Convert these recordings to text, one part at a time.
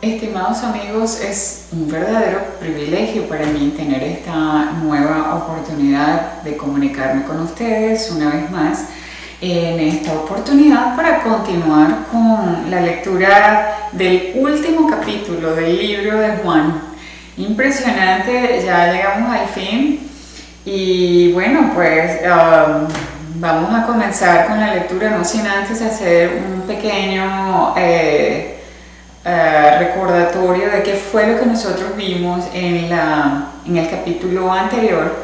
Estimados amigos, es un verdadero privilegio para mí tener esta nueva oportunidad de comunicarme con ustedes una vez más en esta oportunidad para continuar con la lectura del último capítulo del libro de Juan. Impresionante, ya llegamos al fin y bueno, pues vamos a comenzar con la lectura, no sin antes hacer un pequeño recordatorio de qué fue lo que nosotros vimos en el capítulo anterior,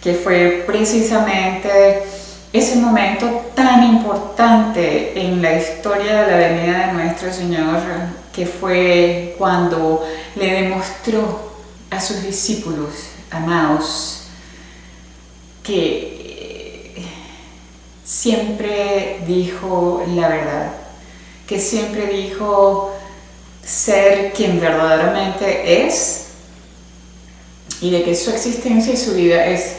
que fue precisamente ese momento tan importante en la historia de la venida de nuestro Señor, que fue cuando le demostró a sus discípulos amados que siempre dijo la verdad, que siempre dijo ser quien verdaderamente es y de que su existencia y su vida es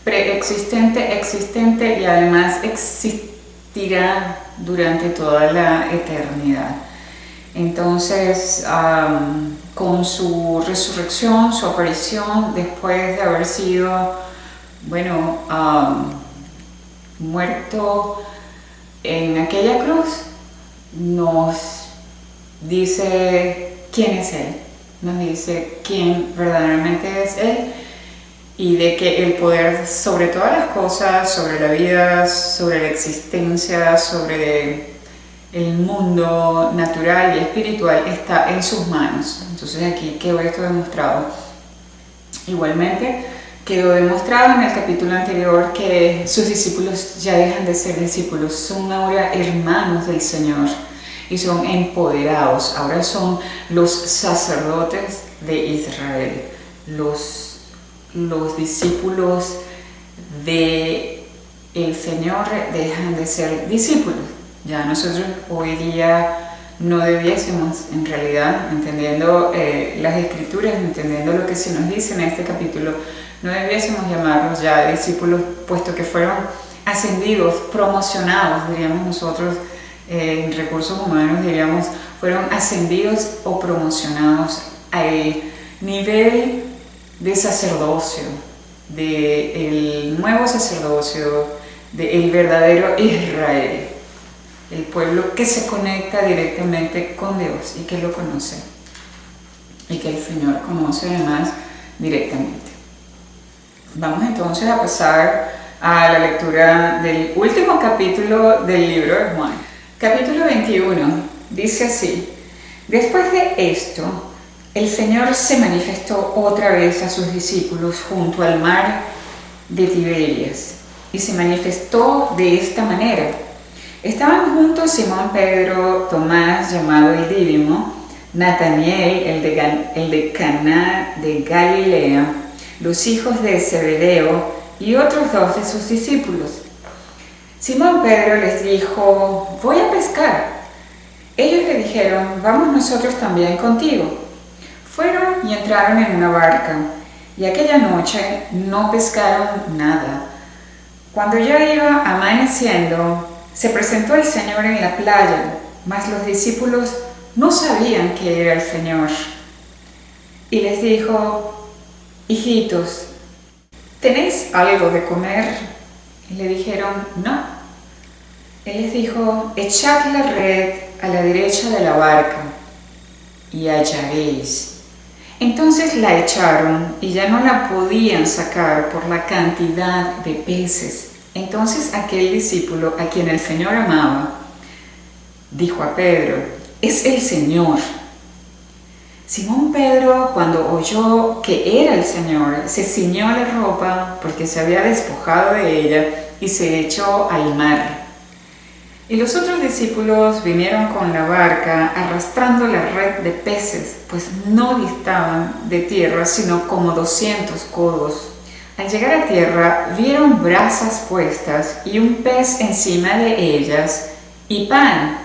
preexistente, existente y además existirá durante toda la eternidad. Entonces, con su resurrección, su aparición, después de haber sido, bueno, muerto en aquella cruz, nos dice quién es Él, nos dice quién verdaderamente es Él y de que el poder sobre todas las cosas, sobre la vida, sobre la existencia, sobre el mundo natural y espiritual está en sus manos. Entonces aquí quedó esto demostrado. Igualmente quedó demostrado en el capítulo anterior que sus discípulos ya dejan de ser discípulos, son ahora hermanos del Señor y son empoderados, ahora son los sacerdotes de Israel, los discípulos de el Señor dejan de ser discípulos. Ya nosotros hoy día no debiésemos, en realidad, entendiendo las escrituras, entendiendo lo que se nos dice en este capítulo, no debiésemos llamarlos ya discípulos, puesto que fueron ascendidos, promocionados, diríamos nosotros, en recursos humanos, diríamos, fueron ascendidos o promocionados al nivel de sacerdocio, del nuevo sacerdocio, del verdadero Israel, el pueblo que se conecta directamente con Dios y que lo conoce, y que el Señor conoce además directamente. Vamos entonces a pasar a la lectura del último capítulo del libro de Juan. Capítulo 21 dice así: después de esto, el Señor se manifestó otra vez a sus discípulos junto al mar de Tiberias, y se manifestó de esta manera. Estaban juntos Simón Pedro, Tomás, llamado el Dídimo, Nataniel, el de Caná de Galilea, los hijos de Zebedeo y otros dos de sus discípulos. Simón Pedro les dijo: voy a pescar. Ellos le dijeron: vamos nosotros también contigo. Fueron y entraron en una barca, y aquella noche no pescaron nada. Cuando ya iba amaneciendo, se presentó el Señor en la playa, mas los discípulos no sabían que era el Señor. Y les dijo: hijitos, ¿tenéis algo de comer? Y le dijeron: no. Él les dijo: echad la red a la derecha de la barca y hallaréis. Entonces la echaron y ya no la podían sacar por la cantidad de peces. Entonces aquel discípulo a quien el Señor amaba dijo a Pedro: es el Señor. Simón Pedro, cuando oyó que era el Señor, se ciñó la ropa porque se había despojado de ella y se echó al mar. Y los otros discípulos vinieron con la barca arrastrando la red de peces, pues no distaban de tierra sino como 200 codos. Al llegar a tierra vieron brasas puestas y un pez encima de ellas y pan.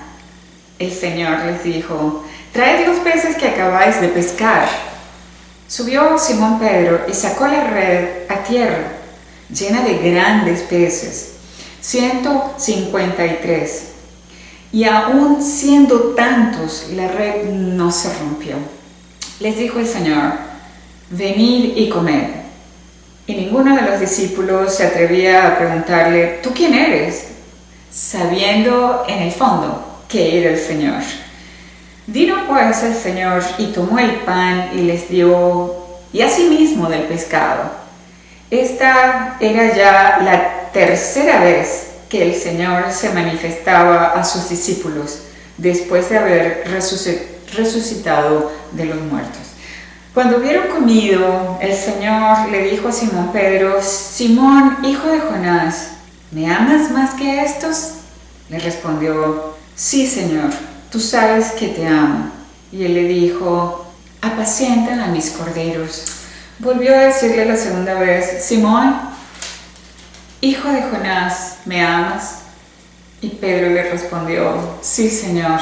El Señor les dijo: traed los peces que acabáis de pescar. Subió Simón Pedro y sacó la red a tierra, llena de grandes peces, 153. Y aún siendo tantos, la red no se rompió. Les dijo el Señor: venid y comed. Y ninguno de los discípulos se atrevía a preguntarle: ¿tú quién eres?, sabiendo en el fondo que era el Señor. Vino pues el Señor y tomó el pan y les dio, y asimismo del pescado. Esta era ya la tercera vez que el Señor se manifestaba a sus discípulos después de haber resucitado de los muertos. Cuando hubieron comido, el Señor le dijo a Simón Pedro: Simón, hijo de Jonás, ¿me amas más que estos? Le respondió: sí, Señor, tú sabes que te amo. Y él le dijo: apacientan a mis corderos. Volvió a decirle la segunda vez: Simón, hijo de Jonás, ¿me amas? Y Pedro le respondió: sí, Señor,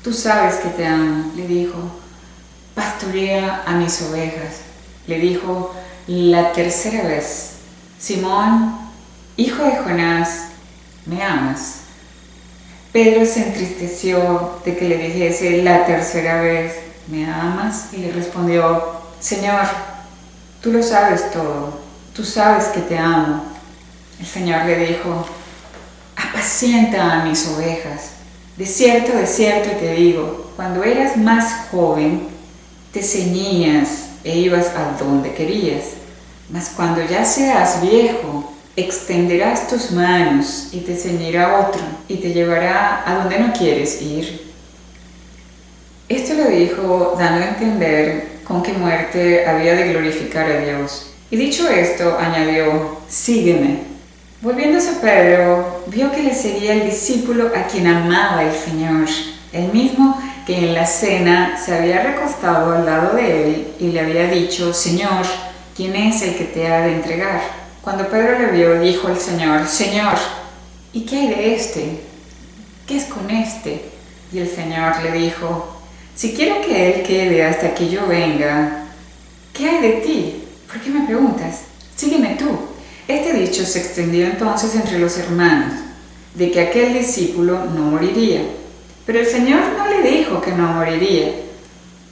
tú sabes que te amo. Le dijo: pastorea a mis ovejas. Le dijo la tercera vez: Simón, hijo de Jonás, ¿me amas? Pedro se entristeció de que le dijese la tercera vez: ¿me amas? Y le respondió: Señor, tú lo sabes todo, tú sabes que te amo. El Señor le dijo: apacienta a mis ovejas. De cierto te digo, cuando eras más joven, te ceñías e ibas a donde querías. Mas cuando ya seas viejo, extenderás tus manos y te ceñirá otro y te llevará a donde no quieres ir. Esto lo dijo dando a entender con qué muerte había de glorificar a Dios. Y dicho esto, añadió: sígueme. Volviéndose a Pedro, vio que le seguía el discípulo a quien amaba el Señor, el mismo que en la cena se había recostado al lado de él y le había dicho: Señor, ¿quién es el que te ha de entregar? Cuando Pedro le vio, dijo al Señor: Señor, ¿y qué hay de este? ¿Qué es con este? Y el Señor le dijo: si quiero que él quede hasta que yo venga, ¿qué hay de ti? ¿Por qué me preguntas? Sígueme tú. Este dicho se extendió entonces entre los hermanos, de que aquel discípulo no moriría. Pero el Señor no le dijo que no moriría,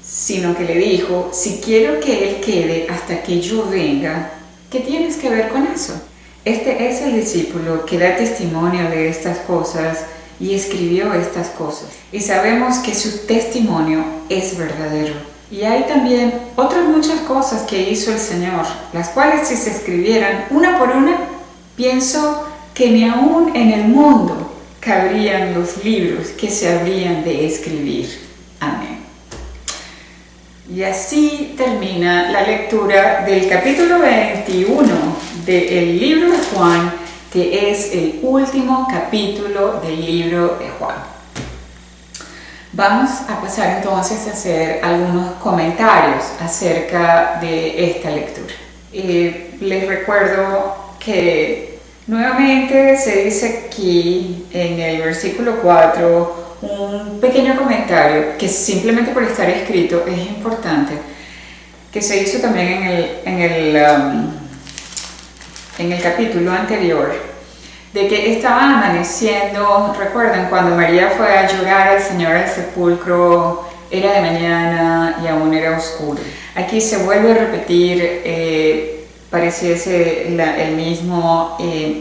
sino que le dijo: si quiero que él quede hasta que yo venga, ¿qué tienes que ver con eso? Este es el discípulo que da testimonio de estas cosas y escribió estas cosas. Y sabemos que su testimonio es verdadero. Y hay también otras muchas cosas que hizo el Señor, las cuales, si se escribieran una por una, pienso que ni aún en el mundo cabrían los libros que se habrían de escribir. Amén. Y así termina la lectura del capítulo 21 del libro de Juan, que es el último capítulo del libro de Juan. Vamos a pasar entonces a hacer algunos comentarios acerca de esta lectura. Les recuerdo que nuevamente se dice aquí en el versículo 4 un pequeño comentario que simplemente por estar escrito es importante, que se hizo también en el capítulo anterior, de que estaba amaneciendo. Recuerdan cuando María fue a llorar al Señor al sepulcro, era de mañana y aún era oscuro. Aquí se vuelve a repetir, pareciese el mismo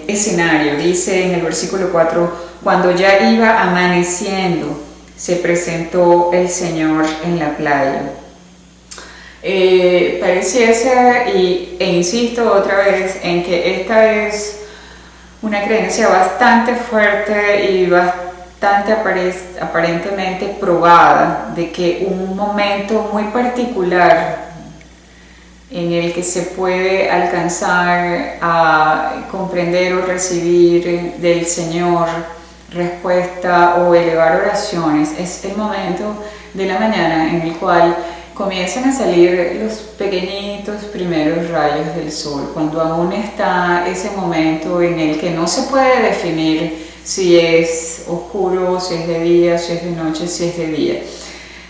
escenario. Dice en el versículo 4: cuando ya iba amaneciendo, se presentó el Señor en la playa. Pareciese, e insisto otra vez en que esta es una creencia bastante fuerte y bastante aparentemente probada, de que un momento muy particular en el que se puede alcanzar a comprender o recibir del Señor respuesta o elevar oraciones es el momento de la mañana en el cual comienzan a salir los pequeñitos primeros rayos del sol, cuando aún está ese momento en el que no se puede definir si es oscuro, si es de día, si es de noche, si es de día.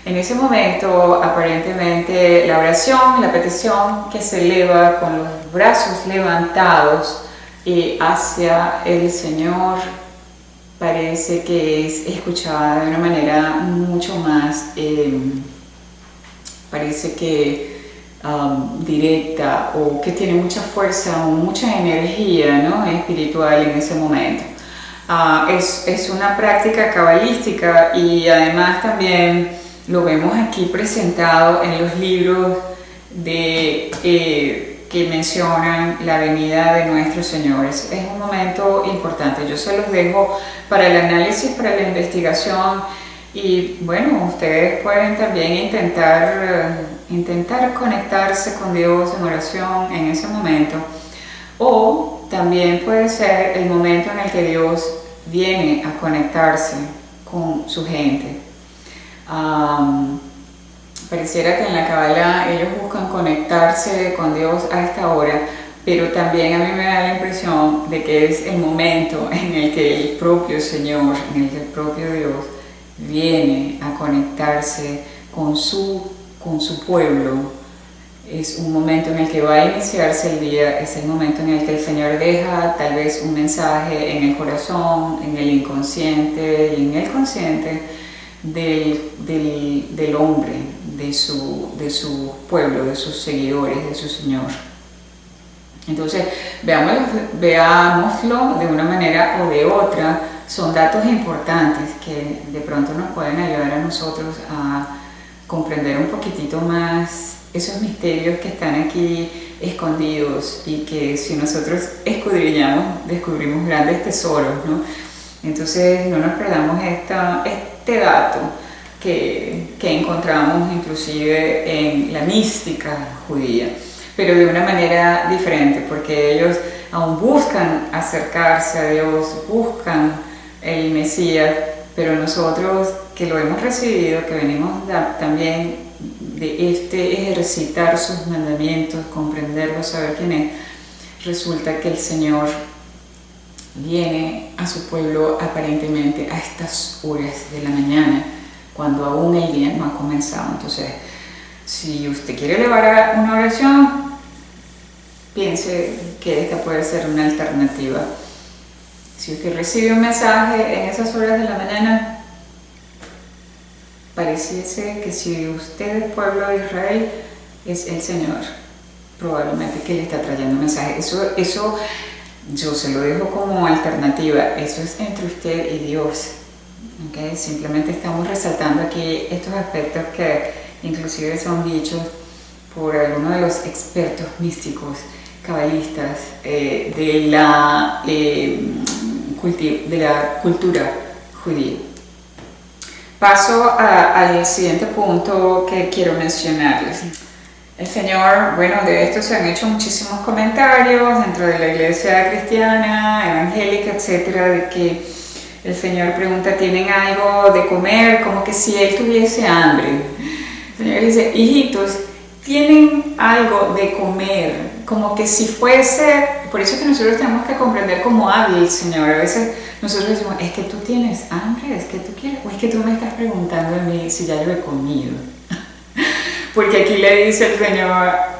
En ese momento, aparentemente, la oración, la petición que se eleva con los brazos levantados hacia el Señor parece que es escuchada de una manera mucho más, parece que directa, o que tiene mucha fuerza o mucha energía, ¿no?, espiritual en ese momento. Es una práctica cabalística, y además también lo vemos aquí presentado en los libros que mencionan la venida de nuestro Señor. Es un momento importante. Yo se los dejo para el análisis, para la investigación, y bueno, ustedes pueden también intentar conectarse con Dios en oración en ese momento, o también puede ser el momento en el que Dios viene a conectarse con su gente. Pareciera que en la Cábala ellos buscan conectarse con Dios a esta hora, pero también a mí me da la impresión de que es el momento en el que el propio Señor, en el que el propio Dios viene a conectarse con su pueblo. Es un momento en el que va a iniciarse el día, es el momento en el que el Señor deja tal vez un mensaje en el corazón, en el inconsciente y en el consciente del hombre, de su pueblo, de sus seguidores, de su Señor. Entonces, veámoslo de una manera o de otra. Son datos importantes que de pronto nos pueden ayudar a nosotros a comprender un poquitito más esos misterios que están aquí escondidos, y que si nosotros escudriñamos, descubrimos grandes tesoros, ¿no? Entonces no nos perdamos este dato que encontramos inclusive en la mística judía, pero de una manera diferente, porque ellos aún buscan acercarse a Dios, buscan el Mesías, pero nosotros que lo hemos recibido, que venimos también de ejercitar sus mandamientos, comprenderlos, saber quién es, resulta que el Señor viene a su pueblo aparentemente a estas horas de la mañana, cuando aún el día no ha comenzado. Entonces, si usted quiere elevar una oración, piense que esta puede ser una alternativa. Si usted recibe un mensaje en esas horas de la mañana, pareciese que si usted es pueblo de Israel, es el Señor probablemente que le está trayendo un mensaje. Eso yo se lo dejo como alternativa. Eso es entre usted y Dios, ¿okay? Simplemente estamos resaltando aquí estos aspectos que inclusive son dichos por algunos de los expertos místicos cabalistas de la cultura judía. Paso al siguiente punto que quiero mencionarles. El Señor, bueno, de esto se han hecho muchísimos comentarios dentro de la iglesia cristiana, evangélica, etcétera, de que el Señor pregunta: ¿tienen algo de comer? Como que si Él tuviese hambre. El Señor dice: hijitos, ¿tienen algo de comer? Como que si fuese. Por eso es que nosotros tenemos que comprender cómo habla el Señor. A veces nosotros decimos: ¿es que tú tienes hambre? ¿Es que tú quieres? ¿O es que tú me estás preguntando a mí si ya yo he comido? Porque aquí le dice el Señor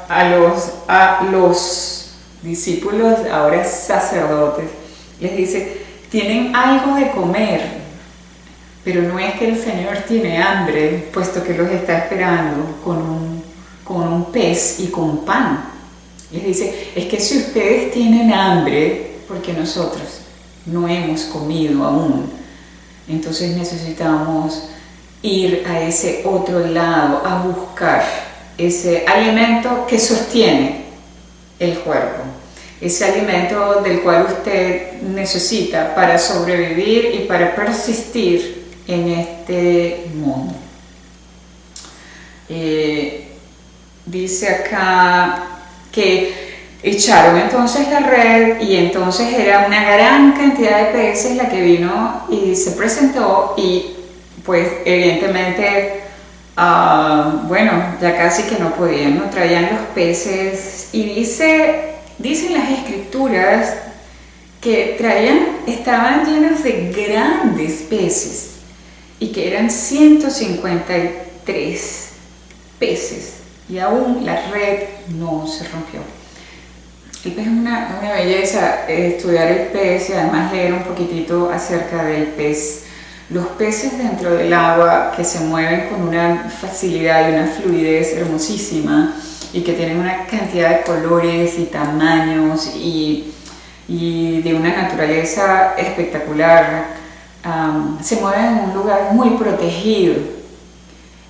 a los discípulos, ahora sacerdotes, les dice: tienen algo de comer. Pero no es que el Señor tiene hambre, puesto que los está esperando con un pez y con pan. Les dice: es que si ustedes tienen hambre, porque nosotros no hemos comido aún, entonces necesitamos ir a ese otro lado, a buscar ese alimento que sostiene el cuerpo, ese alimento del cual usted necesita para sobrevivir y para persistir en este mundo. Dice acá que echaron entonces la red, y entonces era una gran cantidad de peces la que vino y se presentó, y pues evidentemente, bueno, ya casi que no podían, no traían los peces, y dicen las escrituras que estaban llenos de grandes peces, y que eran 153 peces, y aún la red no se rompió. El pez es una belleza, estudiar el pez y además leer un poquitito acerca del pez. Los peces dentro del agua que se mueven con una facilidad y una fluidez hermosísima y que tienen una cantidad de colores y tamaños y de una naturaleza espectacular, se mueven en un lugar muy protegido.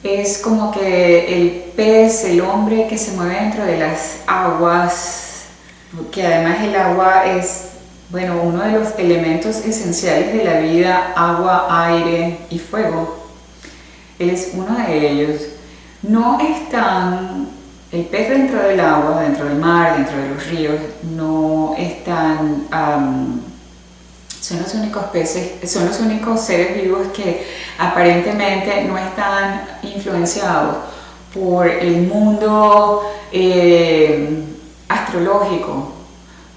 Es como que el pez, el hombre que se mueve dentro de las aguas, que además el agua es, bueno, uno de los elementos esenciales de la vida, agua, aire y fuego. Él es uno de ellos. No están, el pez dentro del agua, dentro del mar, dentro de los ríos, no están, son los únicos peces, son los únicos seres vivos que aparentemente no están influenciados por el mundo astrológico,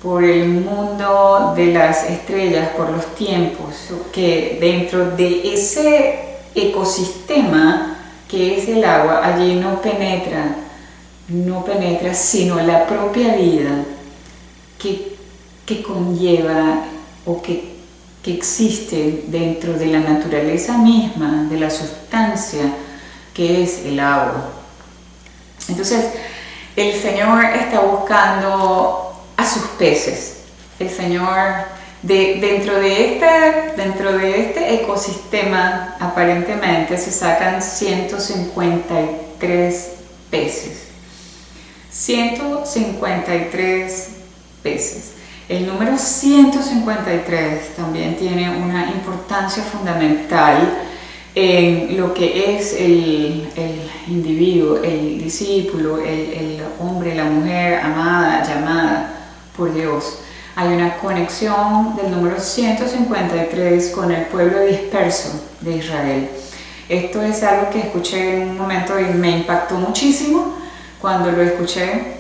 por el mundo de las estrellas, por los tiempos, que dentro de ese ecosistema que es el agua, allí no penetra sino la propia vida que conlleva o que existe dentro de la naturaleza misma, de la sustancia que es el agua. Entonces, el Señor está buscando a sus peces. El Señor, dentro de este ecosistema, aparentemente se sacan 153 peces. 153 peces. El número 153 también tiene una importancia fundamental en lo que es el individuo, el discípulo, el hombre, la mujer amada, llamada por Dios. Hay una conexión del número 153 con el pueblo disperso de Israel. Esto es algo que escuché en un momento y me impactó muchísimo cuando lo escuché,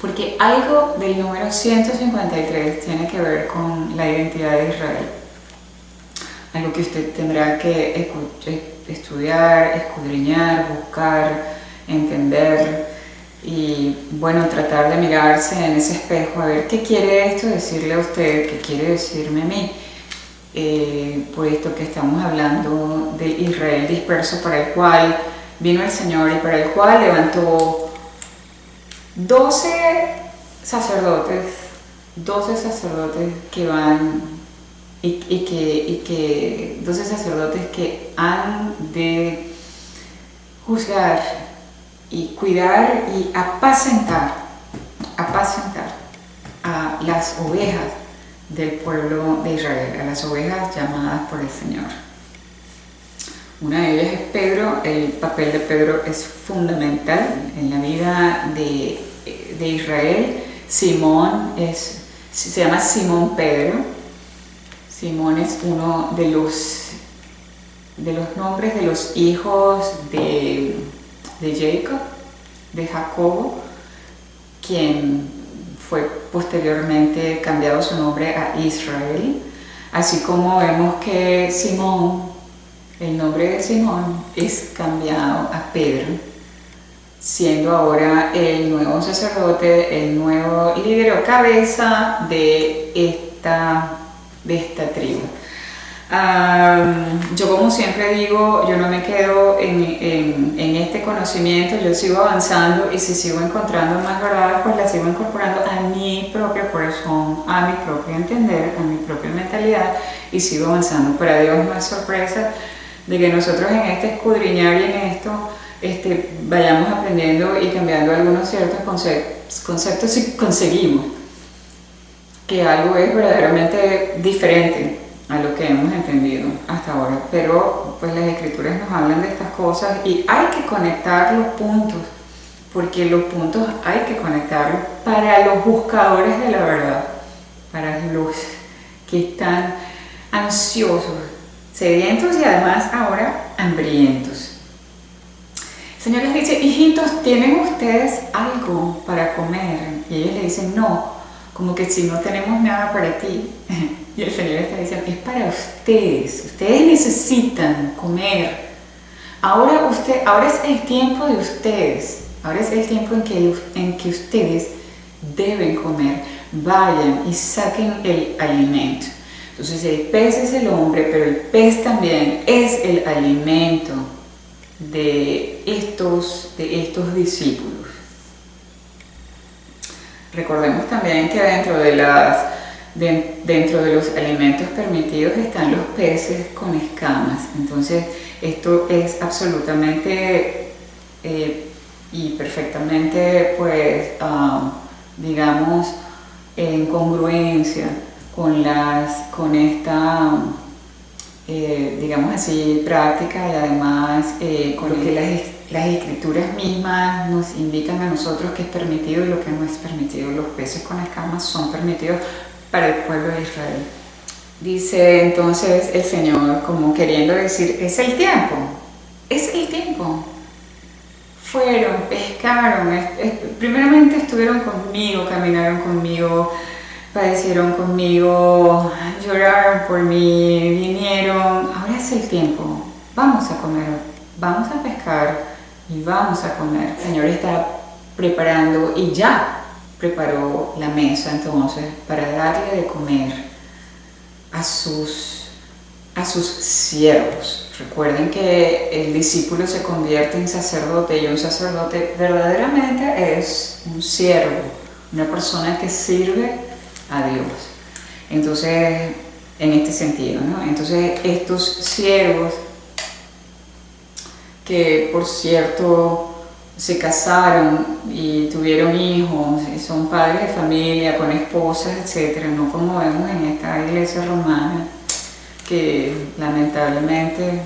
porque algo del número 153 tiene que ver con la identidad de Israel. Algo que usted tendrá que estudiar, escudriñar, buscar, entender y, bueno, tratar de mirarse en ese espejo a ver qué quiere esto decirle a usted, qué quiere decirme a mí. Por esto que estamos hablando del Israel disperso, para el cual vino el Señor y para el cual levantó 12 sacerdotes que van y que 12 sacerdotes que han de juzgar y cuidar y apacentar a las ovejas del pueblo de Israel, a las ovejas llamadas por el Señor. Una de ellas es Pedro. El papel de Pedro es fundamental en la vida de Israel. Simón se llama Simón Pedro. Simón es uno de los nombres de los hijos de Jacobo, quien fue posteriormente cambiado su nombre a Israel, así como vemos que Simón, el nombre de Simón es cambiado a Pedro, siendo ahora el nuevo sacerdote, el nuevo líder o cabeza de esta tribu. Yo, como siempre digo, yo no me quedo en este conocimiento, yo sigo avanzando, y si sigo encontrando más verdades, pues las sigo incorporando a mi propio corazón, a mi propio entender, a mi propia mentalidad, y sigo avanzando. Para Dios no es sorpresa de que nosotros en este escudriñar y en esto vayamos aprendiendo y cambiando algunos ciertos conceptos si conseguimos que algo es verdaderamente diferente a lo que hemos entendido hasta ahora. Pero pues las escrituras nos hablan de estas cosas y hay que conectar los puntos, porque los puntos hay que conectarlos para los buscadores de la verdad, para los que están ansiosos, sedientos y además ahora hambrientos. El Señor les dice: hijitos, ¿tienen ustedes algo para comer? Y ellos le dicen: no, como que si no tenemos nada para ti. Y el Señor está diciendo: es para ustedes necesitan comer. Ahora es el tiempo de ustedes, ahora es el tiempo en que ustedes deben comer, vayan y saquen el alimento. Entonces el pez es el hombre, pero el pez también es el alimento de estos discípulos. Recordemos también que dentro de los alimentos permitidos están los peces con escamas. Entonces esto es absolutamente y perfectamente, pues, digamos, en congruencia con esta, digamos así, práctica, y además con lo que las escrituras mismas nos indican a nosotros que es permitido y lo que no es permitido. Los peces con escamas son permitidos para el pueblo de Israel. Dice entonces el Señor, como queriendo decir, es el tiempo. Fueron, pescaron, primeramente estuvieron conmigo, caminaron conmigo, padecieron conmigo, lloraron por mí, vinieron. Ahora es el tiempo, vamos a comer, vamos a pescar y vamos a comer. El Señor está preparando y ya preparó la mesa entonces para darle de comer a sus siervos. Recuerden que el discípulo se convierte en sacerdote, y un sacerdote verdaderamente es un siervo, una persona que sirve a Dios. Entonces, en este sentido, ¿no? Entonces, estos siervos, que por cierto se casaron y tuvieron hijos, y son padres de familia, con esposas, etc., no como vemos en esta iglesia romana, que lamentablemente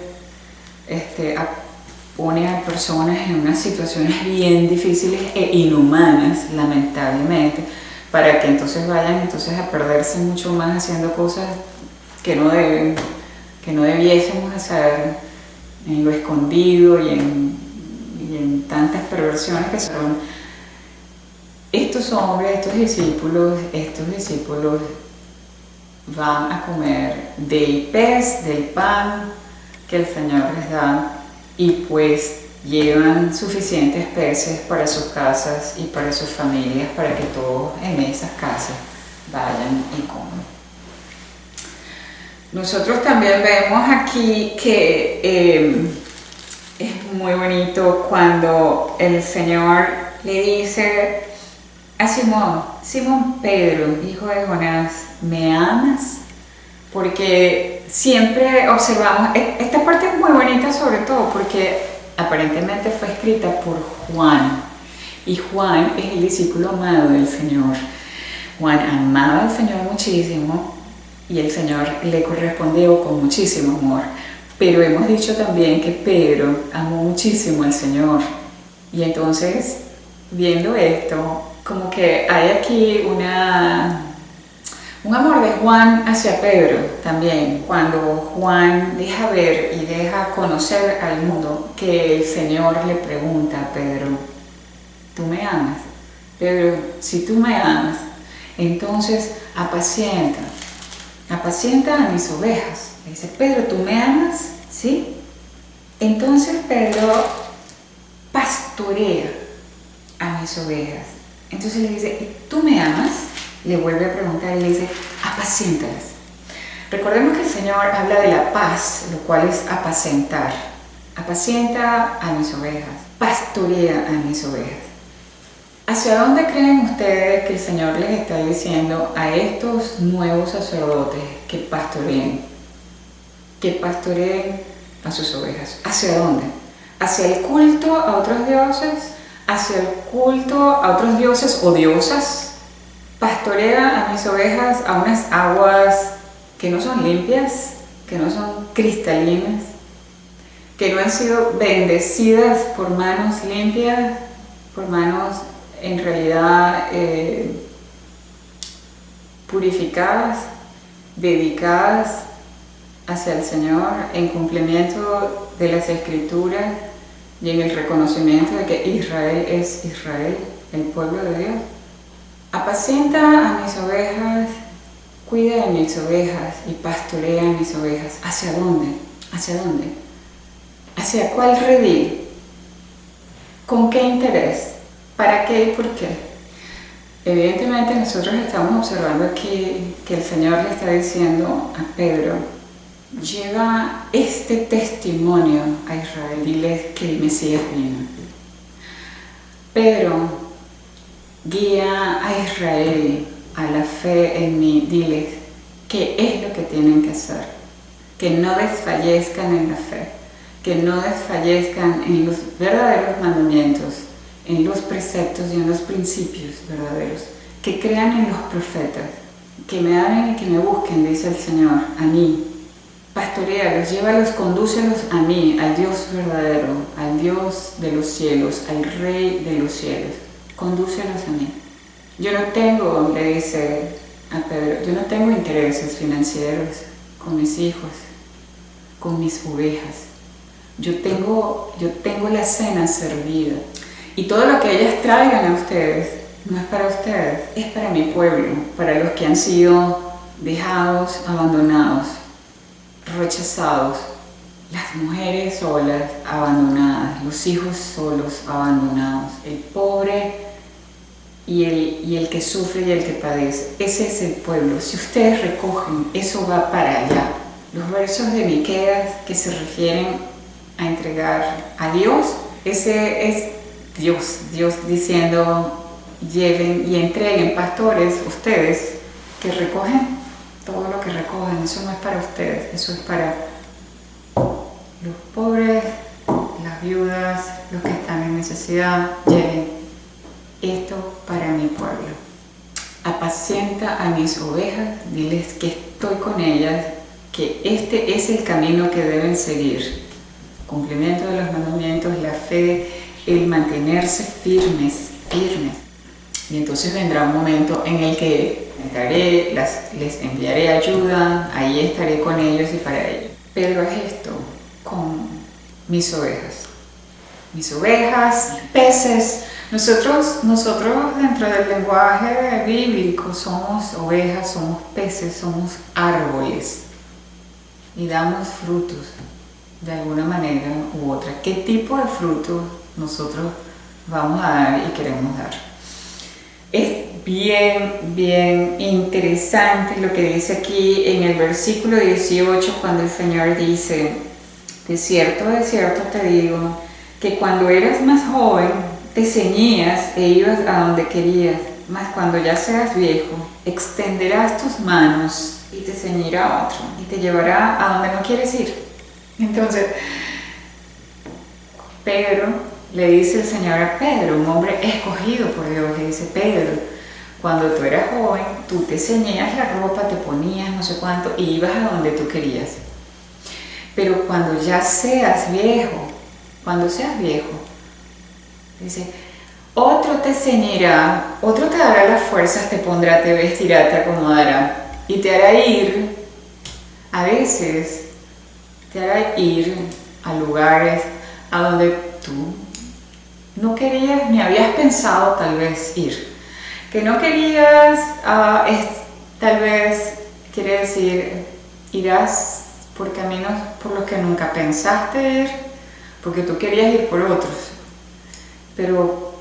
pone a personas en unas situaciones bien difíciles e inhumanas, lamentablemente, para que entonces vayan a perderse mucho más haciendo cosas que no debiésemos hacer, en lo escondido y en tantas perversiones que son. Estos hombres, estos discípulos van a comer del pez, del pan que el Señor les da, y pues llevan suficientes peces para sus casas y para sus familias, para que todos en esas casas vayan y coman. Nosotros también vemos aquí que es muy bonito cuando el Señor le dice a Simón Pedro, hijo de Jonás, ¿me amas? Porque siempre observamos, esta parte es muy bonita, sobre todo porque aparentemente fue escrita por Juan, y Juan es el discípulo amado del Señor. Juan amaba al Señor muchísimo y el Señor le correspondió con muchísimo amor, pero hemos dicho también que Pedro amó muchísimo al Señor. Y entonces, viendo esto, como que hay aquí un amor de Juan hacia Pedro también, cuando Juan deja ver y deja conocer al mundo que el Señor le pregunta a Pedro, ¿tú me amas? Pedro, si tú me amas, entonces apacienta a mis ovejas. Le dice, Pedro, ¿tú me amas? ¿Sí? Entonces Pedro pastorea a mis ovejas. Entonces le dice, ¿tú me amas? Le vuelve a preguntar y le dice, apaciéntalas. Recordemos que el Señor habla de la paz, lo cual es apacentar. Apacienta a mis ovejas, pastorea a mis ovejas. ¿Hacia dónde creen ustedes que el Señor les está diciendo a estos nuevos sacerdotes que pastoreen a sus ovejas? ¿Hacia dónde? ¿Hacia el culto a otros dioses? ¿Hacia el culto a otros dioses o diosas? Pastorea a mis ovejas a unas aguas que no son limpias, que no son cristalinas, que no han sido bendecidas por manos limpias, por manos en realidad purificadas, dedicadas hacia el Señor en cumplimiento de las Escrituras y en el reconocimiento de que Israel es Israel, el pueblo de Dios. Apacienta a mis ovejas, cuida de mis ovejas y pastorea a mis ovejas. ¿Hacia dónde? ¿Hacia dónde? ¿Hacia cuál redil? ¿Con qué interés? ¿Para qué y por qué? Evidentemente nosotros estamos observando aquí que el Señor le está diciendo a Pedro, lleva este testimonio a Israel, dile que el Mesías vino. Pedro, guía a Israel a la fe en mí, diles qué es lo que tienen que hacer, que no desfallezcan en la fe, que no desfallezcan en los verdaderos mandamientos, en los preceptos y en los principios verdaderos, que crean en los profetas, que me amen y que me busquen, dice el Señor, a mí. Pastorealos, llévalos, condúcelos a mí, al Dios verdadero, al Dios de los cielos, al Rey de los cielos. Condúcelos a mí. Yo no tengo, le dice a Pedro, yo no tengo intereses financieros con mis hijos, con mis ovejas. Yo tengo la cena servida. Y todo lo que ellas traigan a ustedes no es para ustedes, es para mi pueblo, para los que han sido dejados, abandonados, rechazados, las mujeres solas, abandonadas, los hijos solos, abandonados, el pobre y el que sufre y el que padece. Ese es el pueblo. Si ustedes recogen, eso va para allá. Los versos de Miqueas que se refieren a entregar a Dios, ese es Dios diciendo, lleven y entreguen, pastores, ustedes que recogen todo lo que recogen, eso no es para ustedes, eso es para los pobres, las viudas, los que están en necesidad. Lleven esto para mi pueblo. Apacienta a mis ovejas, diles que estoy con ellas, que este es el camino que deben seguir. Cumplimiento de los mandamientos, la fe, el mantenerse firmes. Y entonces vendrá un momento en el que les enviaré ayuda, ahí estaré con ellos y para ellos. Pero es esto con mis ovejas. Mis ovejas, peces. Nosotros dentro del lenguaje bíblico somos ovejas, somos peces, somos árboles y damos frutos de alguna manera u otra. ¿Qué tipo de frutos nosotros vamos a dar y queremos dar? Es bien interesante lo que dice aquí en el versículo 18 cuando el Señor dice, de cierto te digo, que cuando eras más joven te ceñías e ibas a donde querías, mas cuando ya seas viejo, extenderás tus manos y te ceñirá otro y te llevará a donde no quieres ir. Entonces, Pedro le dice el Señor a Pedro, un hombre escogido por Dios, le dice, Pedro, cuando tú eras joven, tú te ceñías la ropa, te ponías no sé cuánto y ibas a donde tú querías. Pero cuando ya seas viejo, dice, otro te ceñirá, otro te dará las fuerzas, te pondrá, te vestirá, te acomodará y te hará ir, a veces, te hará ir a lugares a donde tú no querías ni habías pensado tal vez ir. Que no querías, tal vez quiere decir, irás por caminos por los que nunca pensaste ir, porque tú querías ir por otros. Pero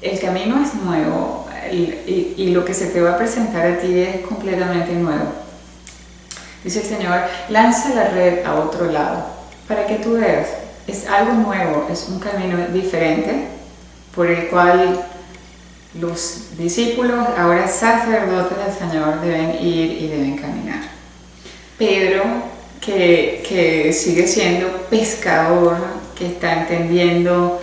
el camino es nuevo y lo que se te va a presentar a ti es completamente nuevo. Dice el Señor, lanza la red a otro lado para que tú veas. Es algo nuevo, es un camino diferente por el cual los discípulos, ahora sacerdotes del Señor, deben ir y deben caminar. Pedro, que sigue siendo pescador, que está entendiendo,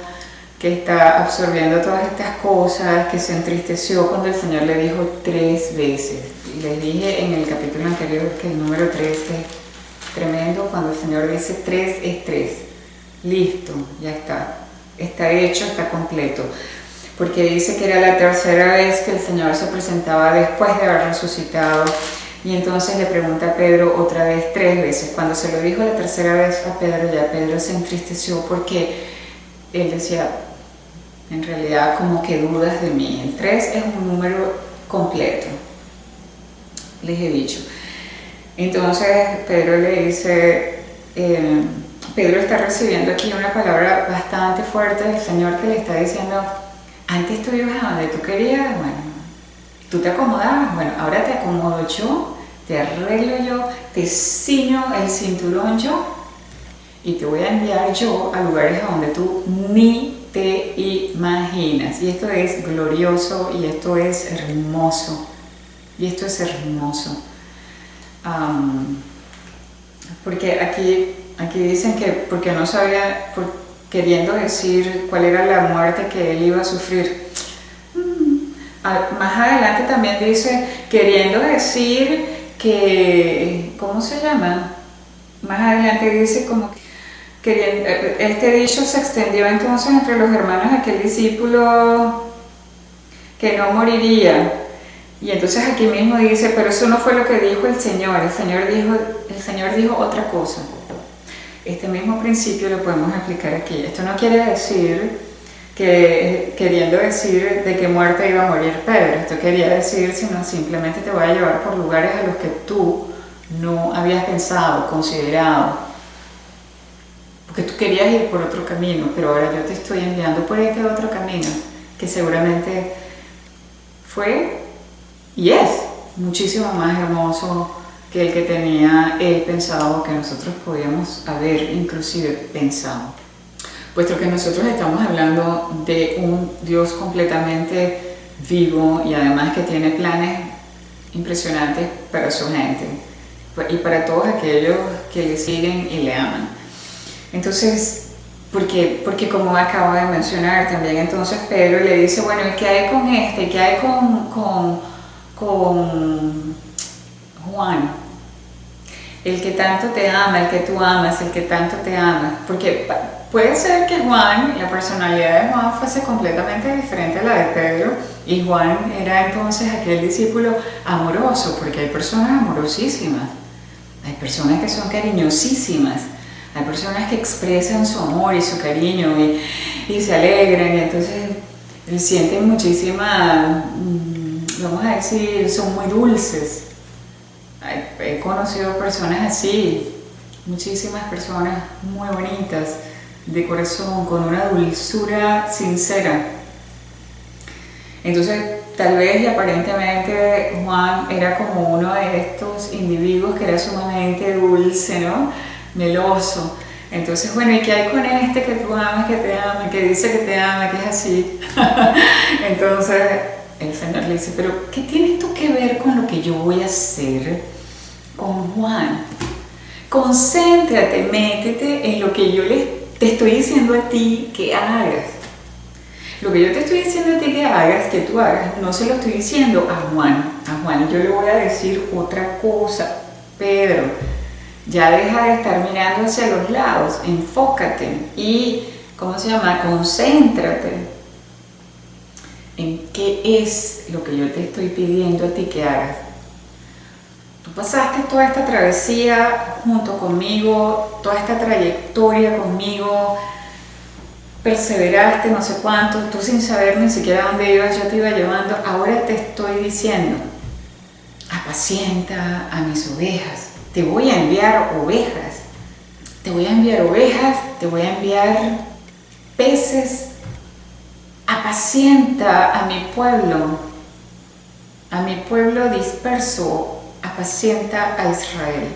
que está absorbiendo todas estas cosas, que se entristeció cuando el Señor le dijo 3 veces. Les dije en el capítulo anterior que el número 3 es tremendo, cuando el Señor dice 3 es 3. Listo, ya está hecho, está completo. Porque dice que era la 3ª vez que el Señor se presentaba después de haber resucitado. Y entonces le pregunta a Pedro otra vez 3 veces. Cuando se lo dijo la 3ª vez a Pedro, ya Pedro se entristeció porque él decía, en realidad como que dudas de mí. El 3 es un número completo, les he dicho. Entonces Pedro le dice, Pedro está recibiendo aquí una palabra bastante fuerte del Señor que le está diciendo, antes tú ibas a donde tú querías, bueno, Tú te acomodabas, bueno, ahora te acomodo yo, te arreglo yo, te ciño el cinturón yo y te voy a enviar yo a lugares a donde tú ni te imaginas. Y esto es glorioso y esto es hermoso. Y esto es hermoso. Porque aquí dicen que porque no sabía, queriendo decir cuál era la muerte que él iba a sufrir. Más adelante también dice, queriendo decir que, ¿cómo se llama? Más adelante dice como que este dicho se extendió entonces entre los hermanos de aquel discípulo que no moriría. Y entonces aquí mismo dice, pero eso no fue lo que dijo el Señor. El Señor dijo otra cosa. Este mismo principio lo podemos aplicar aquí. Esto no quiere decir que, queriendo decir de qué muerte iba a morir Pedro. Esto quería decir, sino simplemente te voy a llevar por lugares a los que tú no habías pensado, considerado. Porque tú querías ir por otro camino, pero ahora yo te estoy enviando por este otro camino, que seguramente fue y es muchísimo más hermoso que el que tenía él pensado, que nosotros podíamos haber inclusive pensado. Puesto que nosotros estamos hablando de un Dios completamente vivo y además que tiene planes impresionantes para su gente y para todos aquellos que le siguen y le aman. Entonces, porque como acabo de mencionar también, entonces Pedro le dice, bueno, ¿y qué hay con este? ¿Qué hay con Juan? El que tanto te ama, el que tú amas, el que tanto te ama. Porque puede ser que Juan, la personalidad de Juan fuese completamente diferente a la de Pedro, y Juan era entonces aquel discípulo amoroso, porque hay personas amorosísimas, hay personas que son cariñosísimas, hay personas que expresan su amor y su cariño y se alegran, y entonces sienten muchísima, vamos a decir, son muy dulces. He conocido personas así, muchísimas personas muy bonitas, de corazón, con una dulzura sincera. Entonces, tal vez y aparentemente Juan era como uno de estos individuos que era sumamente dulce, ¿no? Meloso. Entonces, bueno, ¿y qué hay con este que tú amas, que te ama, que dice que te ama, que es así? Entonces, el Señor le dice, pero ¿qué tienes tú que ver con lo que yo voy a hacer con Juan? Concéntrate, métete en lo que yo te estoy diciendo a ti que hagas. Lo que yo te estoy diciendo a ti que hagas, que tú hagas, no se lo estoy diciendo a Juan. A Juan yo le voy a decir otra cosa. Pedro, ya deja de estar mirando hacia los lados, enfócate y, ¿cómo se llama? Concéntrate en qué es lo que yo te estoy pidiendo a ti que hagas. Tú pasaste toda esta travesía junto conmigo, toda esta trayectoria conmigo, perseveraste no sé cuánto, tú sin saber ni siquiera dónde ibas, yo te iba llevando. Ahora te estoy diciendo, apacienta a mis ovejas, te voy a enviar ovejas, te voy a enviar ovejas, te voy a enviar peces, apacienta a mi pueblo disperso, apacienta a Israel.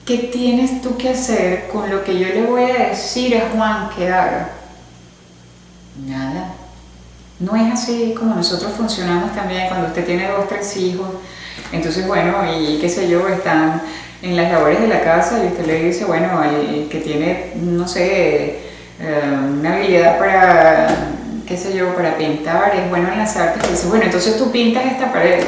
¿Qué tienes tú que hacer con lo que yo le voy a decir a Juan que haga? Nada. No es así como nosotros funcionamos también cuando usted tiene 2, 3 hijos. Entonces, bueno, y qué sé yo, están en las labores de la casa y usted le dice, bueno, el que tiene, no sé, una habilidad para, qué sé yo, para pintar, es bueno en las artes, y dice, bueno, entonces tú pintas esta pared.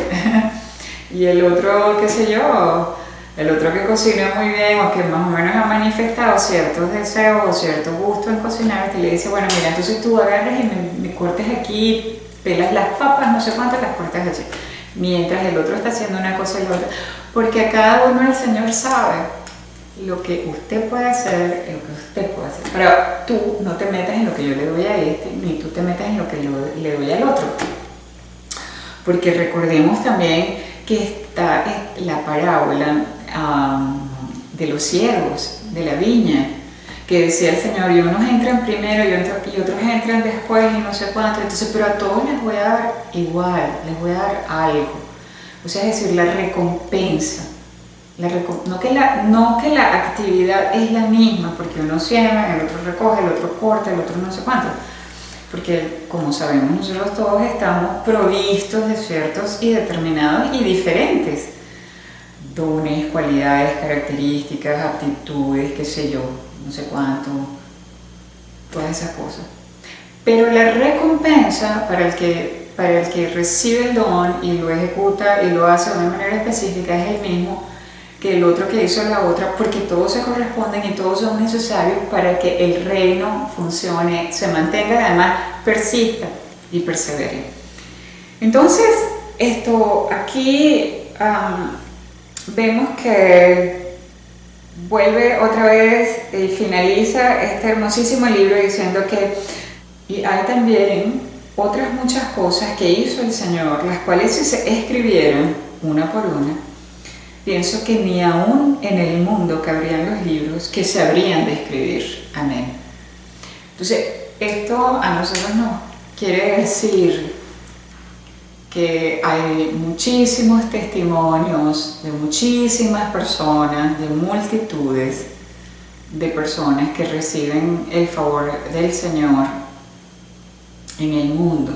Y el otro, qué sé yo, el otro que cocina muy bien o que más o menos ha manifestado ciertos deseos o cierto gusto en cocinar, que le dice, bueno, mira, entonces tú agarras y me cortes aquí, pelas las papas, no sé cuántas, las cortas así. Mientras el otro está haciendo una cosa y la otra. Porque a cada uno el Señor sabe lo que usted puede hacer y lo que usted puede hacer. Pero tú no te metas en lo que yo le doy a este, ni tú te metas en lo que le doy al otro. Porque recordemos también que está la parábola de los siervos de la viña, que decía el Señor, y unos entran primero y otros entran después y no sé cuánto, entonces, pero a todos les voy a dar igual, les voy a dar algo. O sea, es decir, la recompensa. No que la actividad es la misma, porque uno siembra, el otro recoge, el otro corta, el otro no sé cuánto. Porque, como sabemos, nosotros todos estamos provistos de ciertos y determinados y diferentes dones, cualidades, características, aptitudes, qué sé yo, no sé cuánto, todas esas cosas. Pero la recompensa para el que recibe el don y lo ejecuta y lo hace de una manera específica es el mismo que el otro que hizo la otra, porque todos se corresponden y todos son necesarios para que el reino funcione, se mantenga y además persista y persevere. Entonces, esto aquí vemos que vuelve otra vez y finaliza este hermosísimo libro diciendo que y hay también otras muchas cosas que hizo el Señor, las cuales si se escribieron una por una, pienso que ni aún en el mundo cabrían los libros que se habrían de escribir. Amén. Entonces, esto a nosotros nos quiere decir que hay muchísimos testimonios de muchísimas personas, de multitudes de personas que reciben el favor del Señor en el mundo,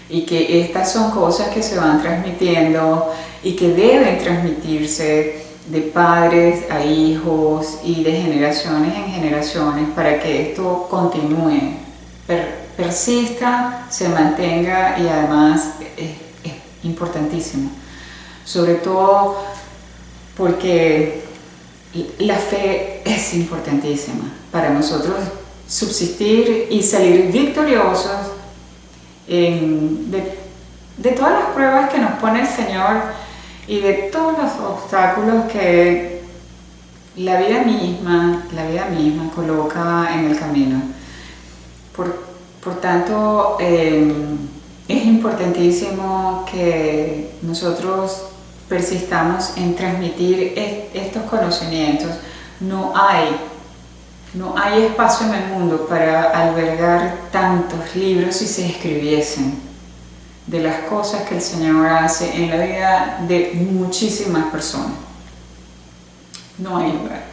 y que estas son cosas que se van transmitiendo y que deben transmitirse de padres a hijos y de generaciones en generaciones para que esto continúe, persista, se mantenga y además es importantísimo, sobre todo porque la fe es importantísima para nosotros subsistir y salir victoriosos de todas las pruebas que nos pone el Señor y de todos los obstáculos que la vida misma coloca en el camino. Por tanto, es importantísimo que nosotros persistamos en transmitir estos conocimientos. No hay espacio en el mundo para albergar tantos libros si se escribiesen de las cosas que el Señor hace en la vida de muchísimas personas. No hay lugar.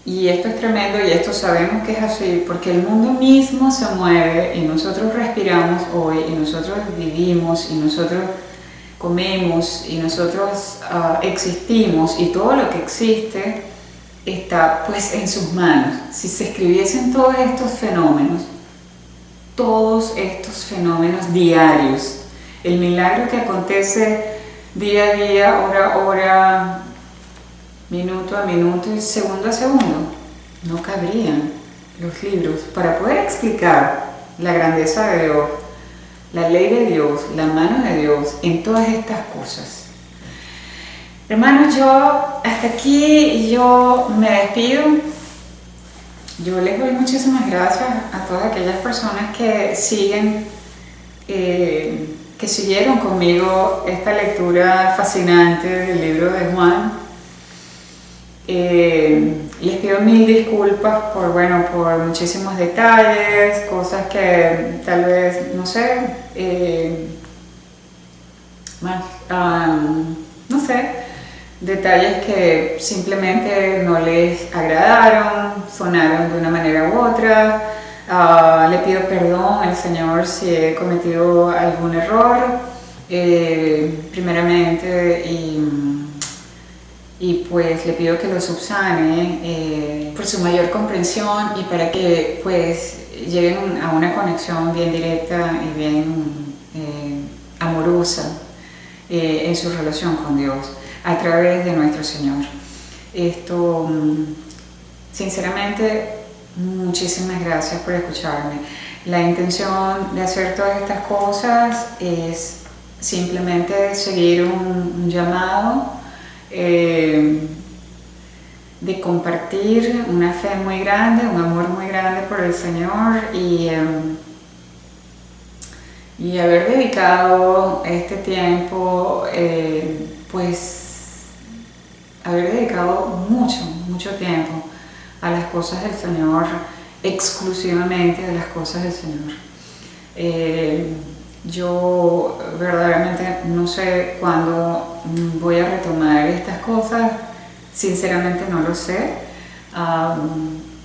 Y esto es tremendo y esto sabemos que es así, porque el mundo mismo se mueve y nosotros respiramos hoy y nosotros vivimos y nosotros comemos y nosotros existimos, y todo lo que existe está pues en sus manos. Si se escribiesen todos estos fenómenos diarios, el milagro que acontece día a día, hora a hora, minuto a minuto y segundo a segundo, no cabrían los libros para poder explicar la grandeza de Dios, la ley de Dios, la mano de Dios en todas estas cosas. Hermanos, yo hasta aquí yo me despido. Yo les doy muchísimas gracias a todas aquellas personas que siguieron conmigo esta lectura fascinante del libro de Juan. Les pido mil disculpas por muchísimos detalles, cosas que tal vez, no sé, detalles que simplemente no les agradaron, sonaron de una manera u otra. Le pido perdón al Señor si he cometido algún error, primeramente, y pues le pido que lo subsane por su mayor comprensión y para que pues lleguen a una conexión bien directa y bien amorosa en su relación con Dios a través de nuestro Señor. Esto, sinceramente, muchísimas gracias por escucharme. La intención de hacer todas estas cosas es simplemente seguir un llamado de compartir una fe muy grande, un amor muy grande por el Señor, y haber dedicado este tiempo, haber dedicado mucho tiempo a las cosas del Señor, exclusivamente a las cosas del Señor. Yo verdaderamente no sé cuándo voy a retomar estas cosas, sinceramente no lo sé.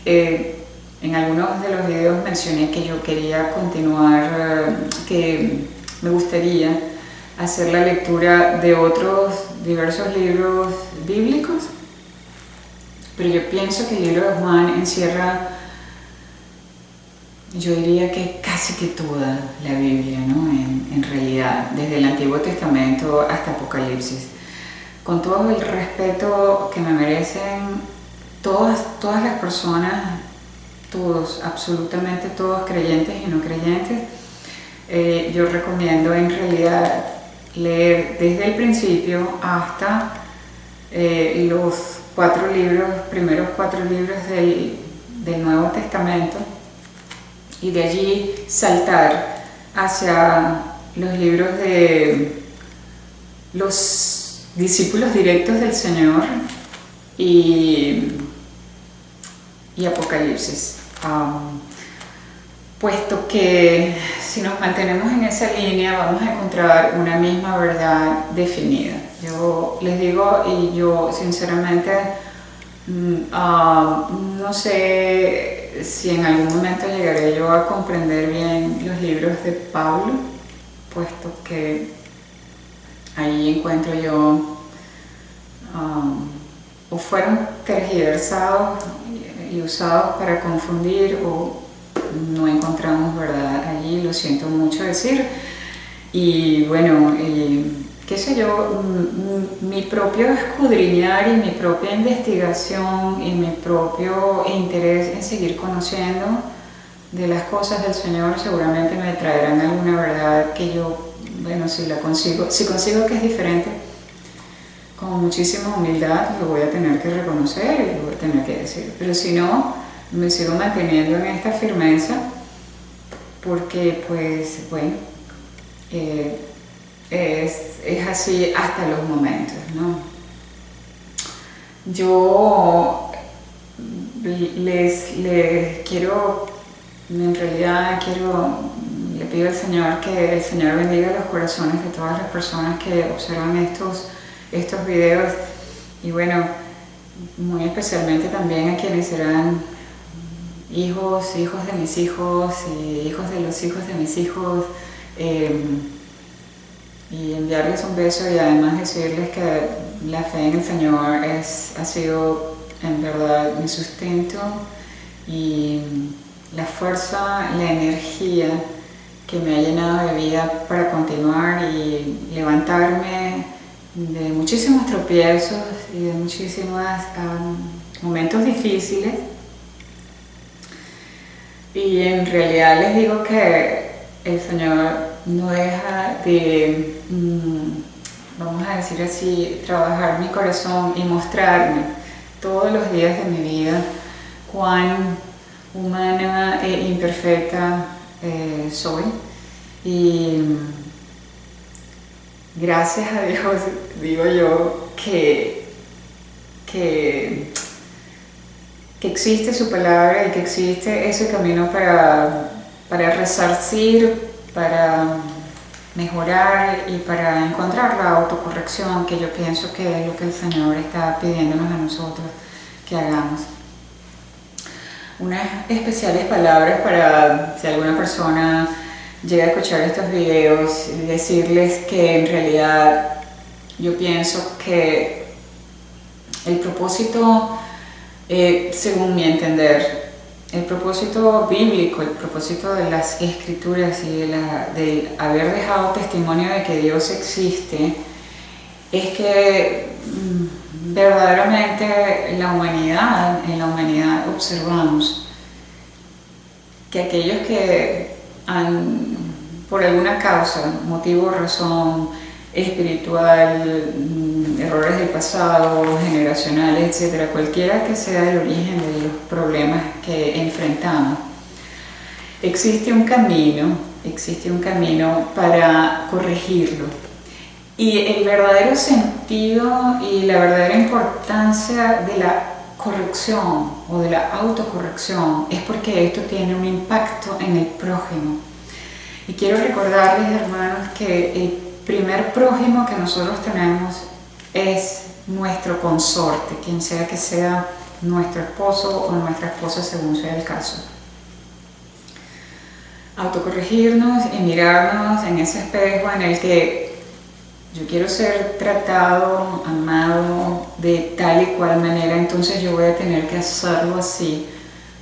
En algunos de los videos mencioné que yo quería continuar, que me gustaría hacer la lectura de otros diversos libros bíblicos, pero yo pienso que el libro de Juan encierra, yo diría que casi que toda la Biblia, ¿no? En realidad, desde el Antiguo Testamento hasta Apocalipsis. Con todo el respeto que me merecen todas las personas, todos, absolutamente todos, creyentes y no creyentes, yo recomiendo en realidad leer desde el principio hasta los primeros cuatro libros del Nuevo Testamento, y de allí saltar hacia los libros de los discípulos directos del Señor y Apocalipsis. Puesto que si nos mantenemos en esa línea vamos a encontrar una misma verdad definida. Yo les digo, y yo sinceramente no sé si en algún momento llegaré yo a comprender bien los libros de Pablo, puesto que ahí encuentro yo o fueron tergiversados y usados para confundir, o no encontramos verdad allí, lo siento mucho decir. Y bueno, qué sé yo, mi propio escudriñar y mi propia investigación y mi propio interés en seguir conociendo de las cosas del Señor seguramente me traerán alguna verdad que yo, bueno, si consigo que es diferente, con muchísima humildad lo voy a tener que reconocer y lo voy a tener que decir. Pero si no, me sigo manteniendo en esta firmeza porque, pues, bueno, es así hasta los momentos, ¿no? Yo les quiero, en realidad le pido al Señor que el Señor bendiga los corazones de todas las personas que observan estos videos, y bueno, muy especialmente también a quienes serán hijos de mis hijos y hijos de los hijos de mis hijos, y enviarles un beso y además decirles que la fe en el Señor ha sido en verdad mi sustento y la fuerza, la energía que me ha llenado de vida para continuar y levantarme de muchísimos tropiezos y de muchísimos momentos difíciles. Y en realidad les digo que el Señor no deja de, vamos a decir así, trabajar mi corazón y mostrarme todos los días de mi vida cuán humana e imperfecta soy. Y gracias a Dios, digo yo, que existe su palabra y que existe ese camino para resarcir, para mejorar y para encontrar la autocorrección, que yo pienso que es lo que el Señor está pidiéndonos a nosotros que hagamos. Unas especiales palabras para si alguna persona llega a escuchar estos videos, y decirles que en realidad yo pienso que el propósito, según mi entender, el propósito bíblico, el propósito de las escrituras y de haber dejado testimonio de que Dios existe, es que verdaderamente en la humanidad observamos que aquellos que han, por alguna causa, motivo, razón espiritual, errores del pasado, generacionales, etc., cualquiera que sea el origen de los problemas que enfrentamos, existe un camino para corregirlo. Y el verdadero sentido y la verdadera importancia de la corrección o de la autocorrección es porque esto tiene un impacto en el prójimo. Y quiero recordarles, hermanos, que el primer prójimo que nosotros tenemos es nuestro consorte, quien sea que sea nuestro esposo o nuestra esposa según sea el caso. Autocorregirnos y mirarnos en ese espejo en el que yo quiero ser tratado, amado de tal y cual manera, entonces yo voy a tener que hacerlo así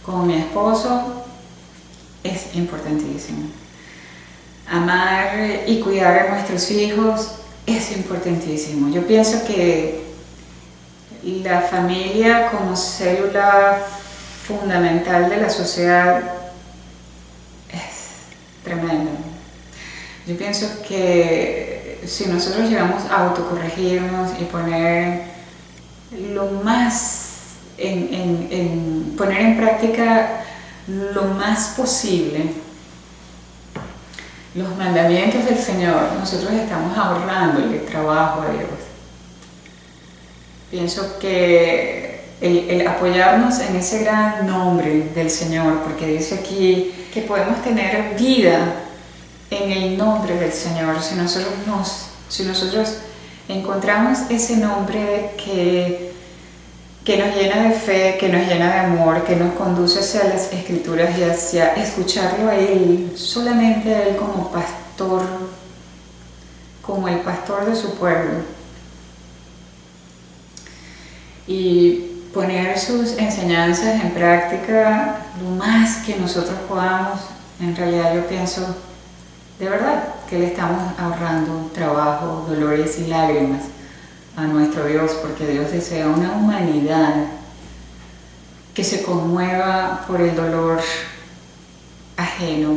con mi esposo, es importantísimo. Amar y cuidar a nuestros hijos es importantísimo. Yo pienso que la familia como célula fundamental de la sociedad es tremenda. Yo pienso que si nosotros llegamos a autocorregirnos y poner lo más poner en práctica lo más posible los mandamientos del Señor, nosotros estamos ahorrándole trabajo a Dios. Pienso que el apoyarnos en ese gran nombre del Señor, porque dice aquí que podemos tener vida en el nombre del Señor, si nosotros encontramos ese nombre que nos llena de fe, que nos llena de amor, que nos conduce hacia las Escrituras y hacia escucharlo a Él, solamente a Él como pastor, como el pastor de su pueblo. Y poner sus enseñanzas en práctica lo más que nosotros podamos. En realidad yo pienso, de verdad, que le estamos ahorrando trabajo, dolores y lágrimas a nuestro Dios, porque Dios desea una humanidad que se conmueva por el dolor ajeno.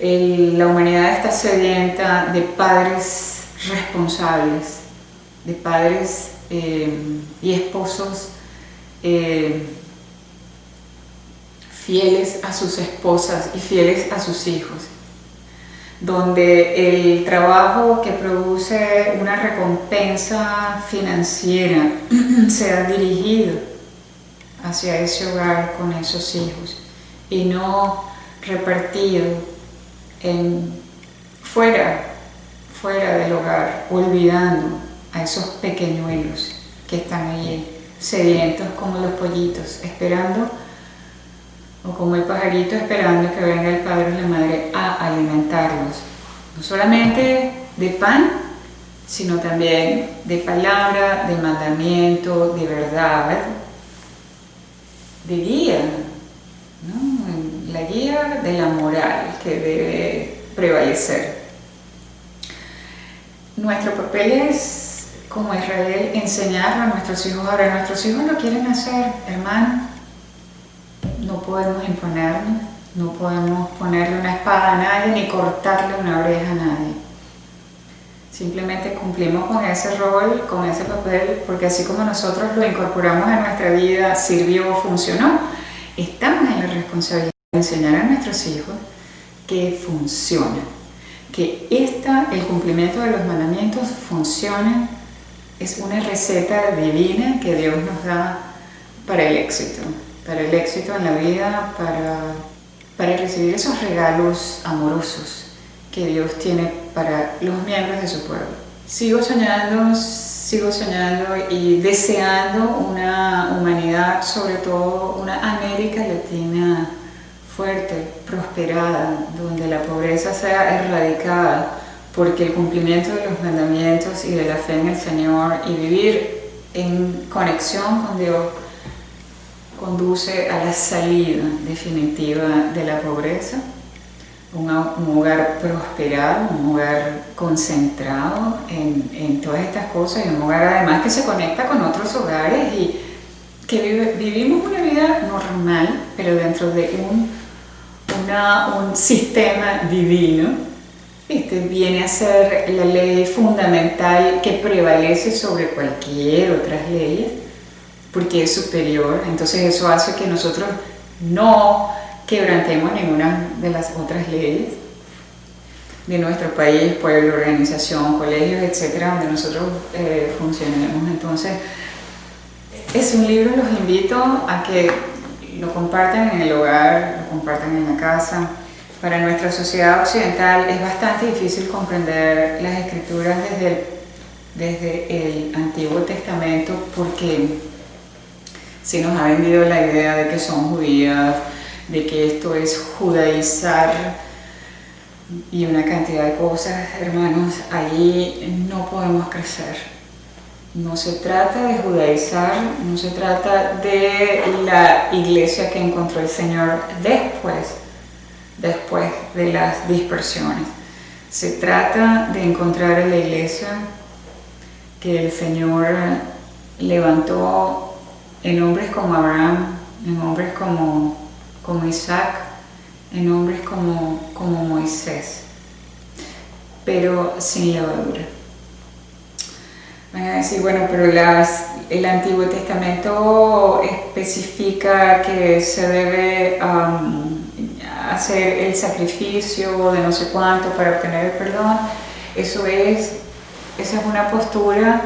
La humanidad está sedienta de padres responsables, de padres y esposos fieles a sus esposas y fieles a sus hijos, donde el trabajo que produce una recompensa financiera sea dirigido hacia ese hogar con esos hijos y no repartido fuera del hogar, olvidando a esos pequeñuelos que están allí, sedientos como los pollitos, esperando, o como el pajarito esperando que venga el padre o la madre a alimentarlos, no solamente de pan, sino también de palabra, de mandamiento, de verdad, de guía, ¿no? La guía de la moral que debe prevalecer. Nuestro papel es, como Israel, enseñar a nuestros hijos. Ahora, nuestros hijos lo quieren hacer, hermano. No podemos imponernos, no podemos ponerle una espada a nadie ni cortarle una oreja a nadie. Simplemente cumplimos con ese rol, con ese papel, porque así como nosotros lo incorporamos a nuestra vida, sirvió, funcionó, estamos en la responsabilidad de enseñar a nuestros hijos que funciona, que el cumplimiento de los mandamientos funciona, es una receta divina que Dios nos da para el éxito en la vida, para recibir esos regalos amorosos que Dios tiene para los miembros de su pueblo. Sigo soñando y deseando una humanidad, sobre todo una América Latina fuerte, prosperada, donde la pobreza sea erradicada, porque el cumplimiento de los mandamientos y de la fe en el Señor y vivir en conexión con Dios conduce a la salida definitiva de la pobreza, un hogar prosperado, un hogar concentrado en todas estas cosas, y un hogar además que se conecta con otros hogares y que vivimos una vida normal, pero dentro de un sistema divino. Viene a ser la ley fundamental que prevalece sobre cualquier otra ley, porque es superior. Entonces eso hace que nosotros no quebrantemos ninguna de las otras leyes de nuestro país, pueblo, organización, colegios, etcétera, donde nosotros funcionemos. Entonces es un libro, los invito a que lo compartan en el hogar, lo compartan en la casa. Para nuestra sociedad occidental es bastante difícil comprender las escrituras desde el Antiguo Testamento porque se nos ha vendido la idea de que son judías, de que esto es judaizar y una cantidad de cosas. Hermanos, allí no podemos crecer. No se trata de judaizar, no se trata de la iglesia que encontró el Señor después de las dispersiones. Se trata de encontrar a la iglesia que el Señor levantó en hombres como Abraham, en hombres como Isaac, en hombres como Moisés, pero sin levadura. Van a decir, bueno, pero el Antiguo Testamento especifica que se debe hacer el sacrificio de no sé cuánto para obtener el perdón. Esa es una postura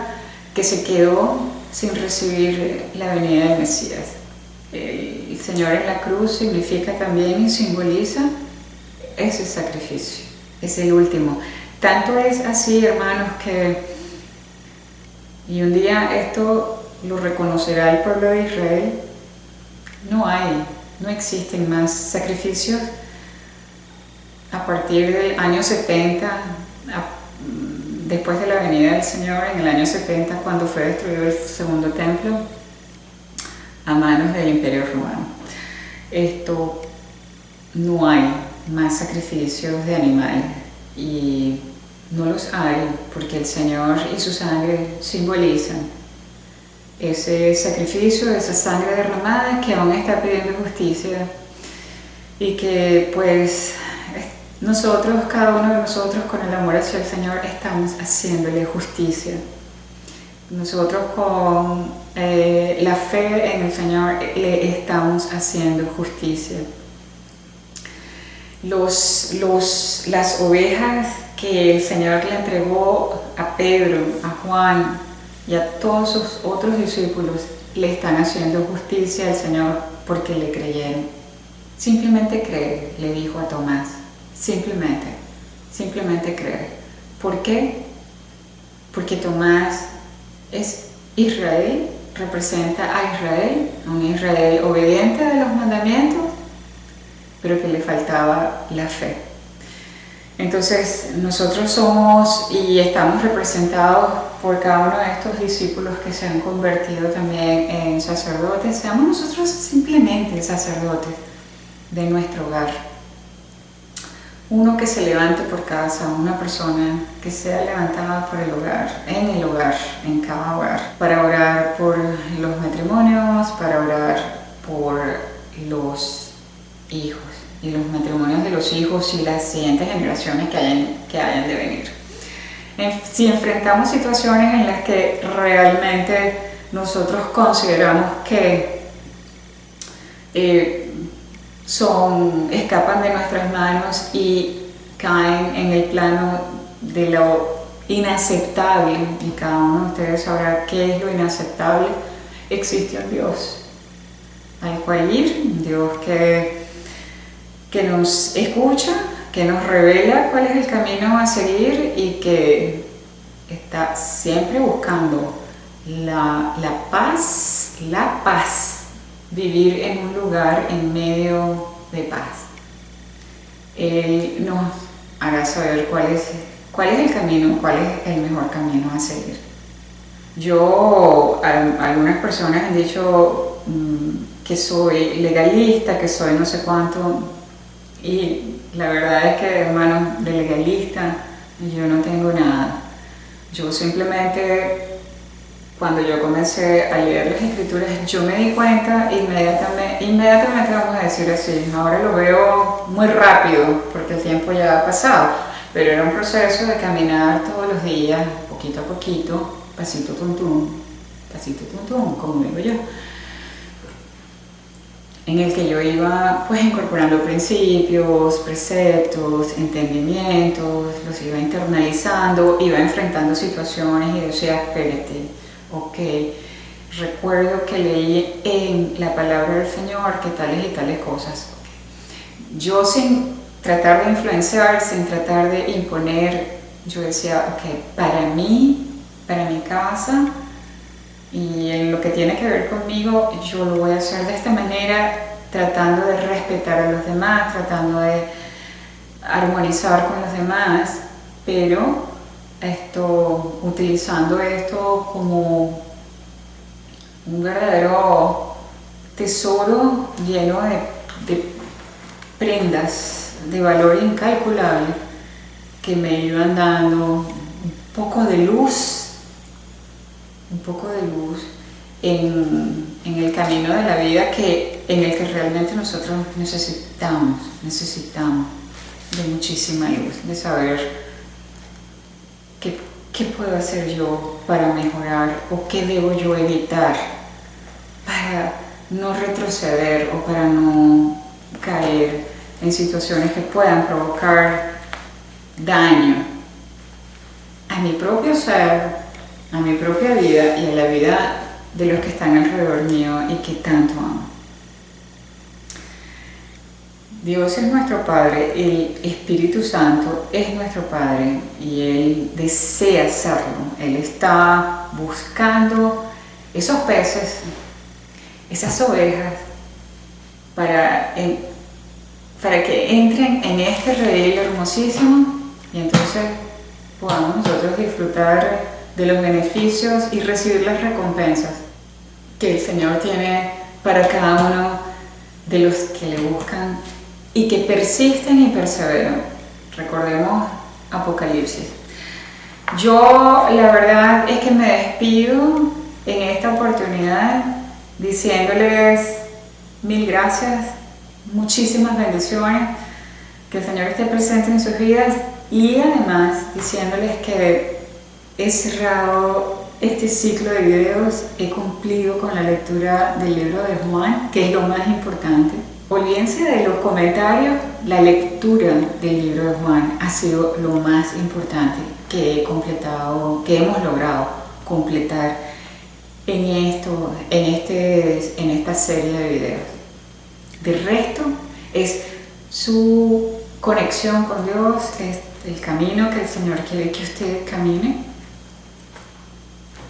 que se quedó sin recibir la venida del Mesías. El Señor en la cruz significa también y simboliza ese sacrificio, es el último. Tanto es así, hermanos, y un día esto lo reconocerá el pueblo de Israel, no existen más sacrificios a partir del año 70, después de la venida del Señor, en el año 70, cuando fue destruido el segundo templo a manos del Imperio Romano. No hay más sacrificios de animales y no los hay porque el Señor y su sangre simbolizan ese sacrificio, esa sangre derramada que aún está pidiendo justicia y que pues nosotros, cada uno de nosotros con el amor hacia el Señor estamos haciéndole justicia. Nosotros con la fe en el Señor le estamos haciendo justicia. Las ovejas que el Señor le entregó a Pedro, a Juan y a todos sus otros discípulos le están haciendo justicia al Señor porque le creyeron. Simplemente cree, le dijo a Tomás. Simplemente cree. ¿Por qué? Porque Tomás es Israel, representa a Israel, un Israel obediente de los mandamientos, pero que le faltaba la fe. Entonces nosotros somos y estamos representados por cada uno de estos discípulos que se han convertido también en sacerdotes. Seamos nosotros simplemente sacerdotes de nuestro hogar. Uno que se levante por casa, una persona que sea levantada por el hogar, en cada hogar, para orar por los matrimonios, para orar por los hijos y los matrimonios de los hijos y las siguientes generaciones que hayan de venir. Si enfrentamos situaciones en las que realmente nosotros consideramos que escapan de nuestras manos y caen en el plano de lo inaceptable, y cada uno de ustedes sabrá qué es lo inaceptable, existe un Dios al cual ir, un Dios que nos escucha, que nos revela cuál es el camino a seguir y que está siempre buscando la paz, vivir en un lugar en medio de paz. Él nos hará saber cuál es el camino, cuál es el mejor camino a seguir. Algunas personas han dicho que soy legalista, que soy no sé cuánto, y la verdad es que, hermanos, de legalista yo no tengo nada. Yo simplemente, cuando yo comencé a leer las escrituras, yo me di cuenta inmediatamente vamos a decir así, ahora lo veo muy rápido porque el tiempo ya ha pasado, pero era un proceso de caminar todos los días, poquito a poquito, pasito tuntum, como digo yo, en el que yo iba pues incorporando principios, preceptos, entendimientos, los iba internalizando, iba enfrentando situaciones y decía, espérate, ok, recuerdo que leí en la palabra del Señor que tales y tales cosas. Yo sin tratar de influenciar, sin tratar de imponer, yo decía, ok, para mí, para mi casa y en lo que tiene que ver conmigo, yo lo voy a hacer de esta manera, tratando de respetar a los demás, tratando de armonizar con los demás, pero utilizando esto como un verdadero tesoro lleno de prendas de valor incalculable que me iban dando un poco de luz en el camino de la vida en el que realmente nosotros necesitamos de muchísima luz, de saber qué puedo hacer yo para mejorar o qué debo yo evitar para no retroceder o para no caer en situaciones que puedan provocar daño a mi propio ser, a mi propia vida y a la vida de los que están alrededor mío y que tanto amo. Dios es nuestro Padre, el Espíritu Santo es nuestro Padre y Él desea serlo. Él está buscando esos peces, esas ovejas, para que entren en este redil hermosísimo y entonces podamos nosotros disfrutar de los beneficios y recibir las recompensas que el Señor tiene para cada uno de los que le buscan y que persisten y perseveran. Recordemos Apocalipsis. Yo la verdad es que me despido en esta oportunidad diciéndoles mil gracias, muchísimas bendiciones, que el Señor esté presente en sus vidas y además diciéndoles que he cerrado este ciclo de videos, he cumplido con la lectura del libro de Juan, que es lo más importante. Olvídense de los comentarios, la lectura del libro de Juan ha sido lo más importante que he completado, que hemos logrado completar en esta serie de videos. Del resto es su conexión con Dios, es el camino que el Señor quiere que usted camine.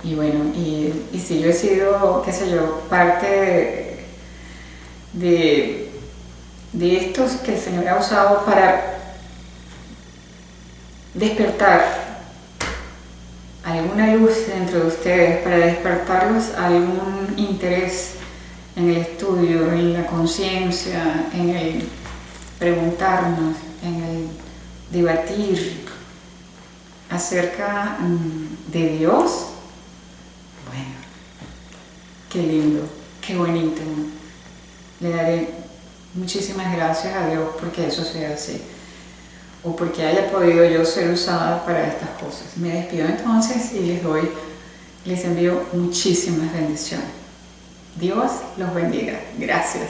Y bueno, y si yo he sido, qué sé yo, parte de estos que el Señor ha usado para despertar alguna luz dentro de ustedes, para despertarlos algún interés en el estudio, en la conciencia, en el preguntarnos, en el debatir acerca de Dios. Bueno, qué lindo, qué bonito. Le daré muchísimas gracias a Dios porque eso sea así, o porque haya podido yo ser usada para estas cosas. Me despido entonces y les envío muchísimas bendiciones. Dios los bendiga. Gracias.